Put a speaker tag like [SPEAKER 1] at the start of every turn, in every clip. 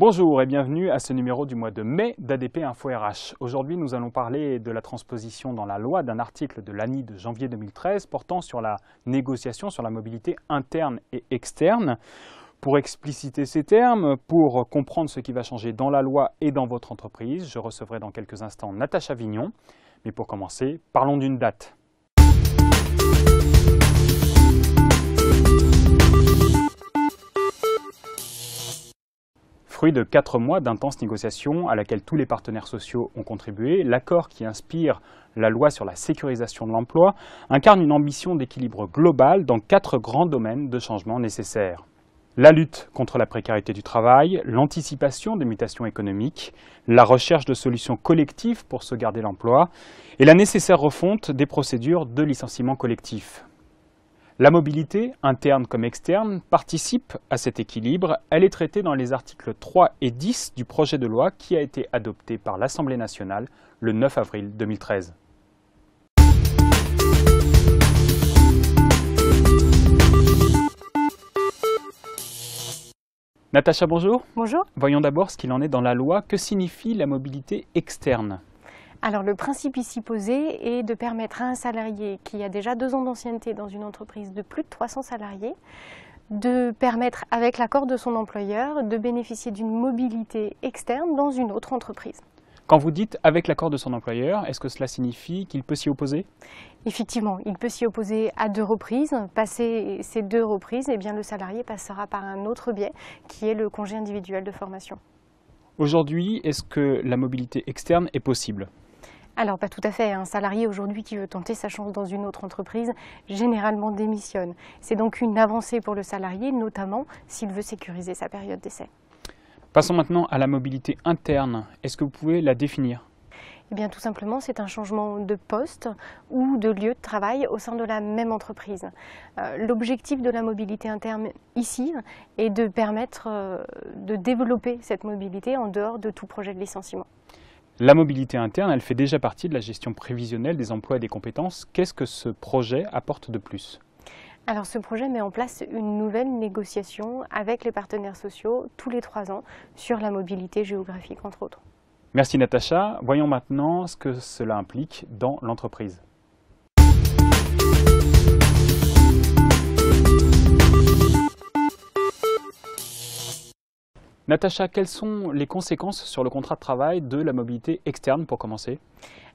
[SPEAKER 1] Bonjour et bienvenue à ce numéro du mois de mai d'ADP Info RH. Aujourd'hui, nous allons parler de la transposition dans la loi d'un article de l'ANI de janvier 2013 portant sur la négociation sur la mobilité interne et externe. Pour expliciter ces termes, pour comprendre ce qui va changer dans la loi et dans votre entreprise, je recevrai dans quelques instants Natacha Vignon. Mais pour commencer, parlons d'une date. Fruit de 4 mois d'intenses négociations à laquelle tous les partenaires sociaux ont contribué, l'accord qui inspire la loi sur la sécurisation de l'emploi incarne une ambition d'équilibre global dans 4 grands domaines de changement nécessaires. La lutte contre la précarité du travail, l'anticipation des mutations économiques, la recherche de solutions collectives pour sauvegarder l'emploi et la nécessaire refonte des procédures de licenciement collectif. La mobilité, interne comme externe, participe à cet équilibre. Elle est traitée dans les articles 3 et 10 du projet de loi qui a été adopté par l'Assemblée nationale le 9 avril 2013. Natacha, bonjour.
[SPEAKER 2] Bonjour.
[SPEAKER 1] Voyons d'abord ce qu'il en est dans la loi. Que signifie la mobilité externe ?
[SPEAKER 2] Alors le principe ici posé est de permettre à un salarié qui a déjà 2 ans d'ancienneté dans une entreprise de plus de 300 salariés de permettre, avec l'accord de son employeur, de bénéficier d'une mobilité externe dans une autre entreprise.
[SPEAKER 1] Quand vous dites « avec l'accord de son employeur », est-ce que cela signifie qu'il peut s'y opposer ?
[SPEAKER 2] Effectivement, il peut s'y opposer à 2 reprises. Passé ces 2 reprises, eh bien, le salarié passera par un autre biais qui est le congé individuel de formation.
[SPEAKER 1] Aujourd'hui, est-ce que la mobilité externe est possible ?
[SPEAKER 2] Alors pas tout à fait, un salarié aujourd'hui qui veut tenter sa chance dans une autre entreprise, généralement démissionne. C'est donc une avancée pour le salarié, notamment s'il veut sécuriser sa période d'essai.
[SPEAKER 1] Passons maintenant à la mobilité interne. Est-ce que vous pouvez la définir ?
[SPEAKER 2] Eh bien tout simplement, c'est un changement de poste ou de lieu de travail au sein de la même entreprise. L'objectif de la mobilité interne ici est de permettre de développer cette mobilité en dehors de tout projet de licenciement.
[SPEAKER 1] La mobilité interne, elle fait déjà partie de la gestion prévisionnelle des emplois et des compétences. Qu'est-ce que ce projet apporte de plus ?
[SPEAKER 2] Alors ce projet met en place une nouvelle négociation avec les partenaires sociaux tous les 3 ans sur la mobilité géographique entre autres.
[SPEAKER 1] Merci Natacha. Voyons maintenant ce que cela implique dans l'entreprise. Natacha, quelles sont les conséquences sur le contrat de travail de la mobilité externe pour commencer ?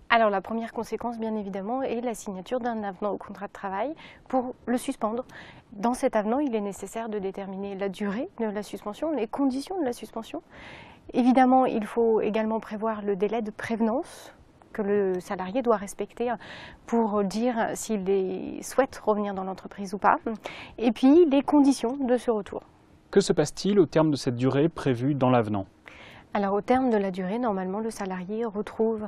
[SPEAKER 2] Alors la première conséquence, bien évidemment, est la signature d'un avenant au contrat de travail pour le suspendre. Dans cet avenant, il est nécessaire de déterminer la durée de la suspension, les conditions de la suspension. Évidemment, il faut également prévoir le délai de prévenance que le salarié doit respecter pour dire s'il souhaite revenir dans l'entreprise ou pas. Et puis les conditions de ce retour.
[SPEAKER 1] Que se passe-t-il au terme de cette durée prévue dans l'avenant ?
[SPEAKER 2] Alors au terme de la durée, normalement le salarié retrouve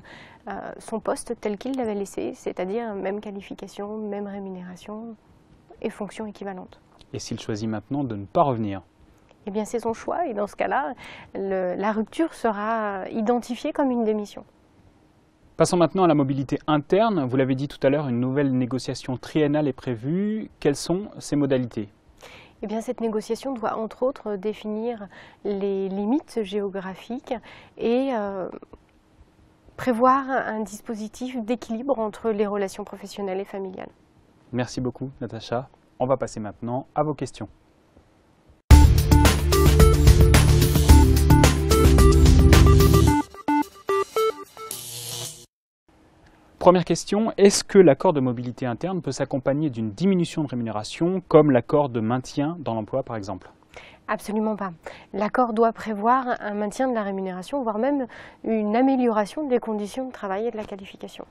[SPEAKER 2] son poste tel qu'il l'avait laissé, c'est-à-dire même qualification, même rémunération et fonction équivalente.
[SPEAKER 1] Et s'il choisit maintenant de ne pas revenir ?
[SPEAKER 2] Eh bien c'est son choix et dans ce cas-là, la rupture sera identifiée comme une démission.
[SPEAKER 1] Passons maintenant à la mobilité interne. Vous l'avez dit tout à l'heure, une nouvelle négociation triennale est prévue. Quelles sont ses modalités ?
[SPEAKER 2] Eh bien, cette négociation doit entre autres définir les limites géographiques et prévoir un dispositif d'équilibre entre les relations professionnelles et familiales.
[SPEAKER 1] Merci beaucoup Natacha. On va passer maintenant à vos questions. Première question, est-ce que l'accord de mobilité interne peut s'accompagner d'une diminution de rémunération comme l'accord de maintien dans l'emploi par exemple ?
[SPEAKER 2] Absolument pas. L'accord doit prévoir un maintien de la rémunération, voire même une amélioration des conditions de travail et de la qualification.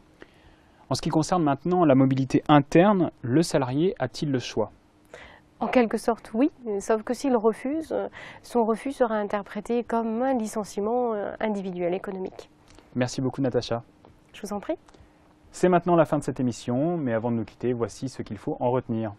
[SPEAKER 1] En ce qui concerne maintenant la mobilité interne, le salarié a-t-il le choix ?
[SPEAKER 2] En quelque sorte, oui, sauf que s'il refuse, son refus sera interprété comme un licenciement individuel économique.
[SPEAKER 1] Merci beaucoup Natacha.
[SPEAKER 2] Je vous en prie.
[SPEAKER 1] C'est maintenant la fin de cette émission, mais avant de nous quitter, voici ce qu'il faut en retenir.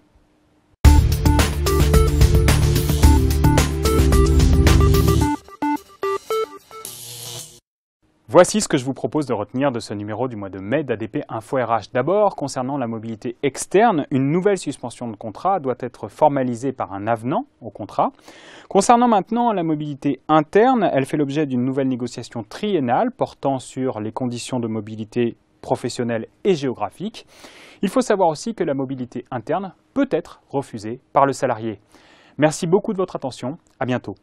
[SPEAKER 1] Voici ce que je vous propose de retenir de ce numéro du mois de mai d'ADP Info RH. D'abord, concernant la mobilité externe, une nouvelle suspension de contrat doit être formalisée par un avenant au contrat. Concernant maintenant la mobilité interne, elle fait l'objet d'une nouvelle négociation triennale portant sur les conditions de mobilité professionnelle et géographique. Il faut savoir aussi que la mobilité interne peut être refusée par le salarié. Merci beaucoup de votre attention. À bientôt.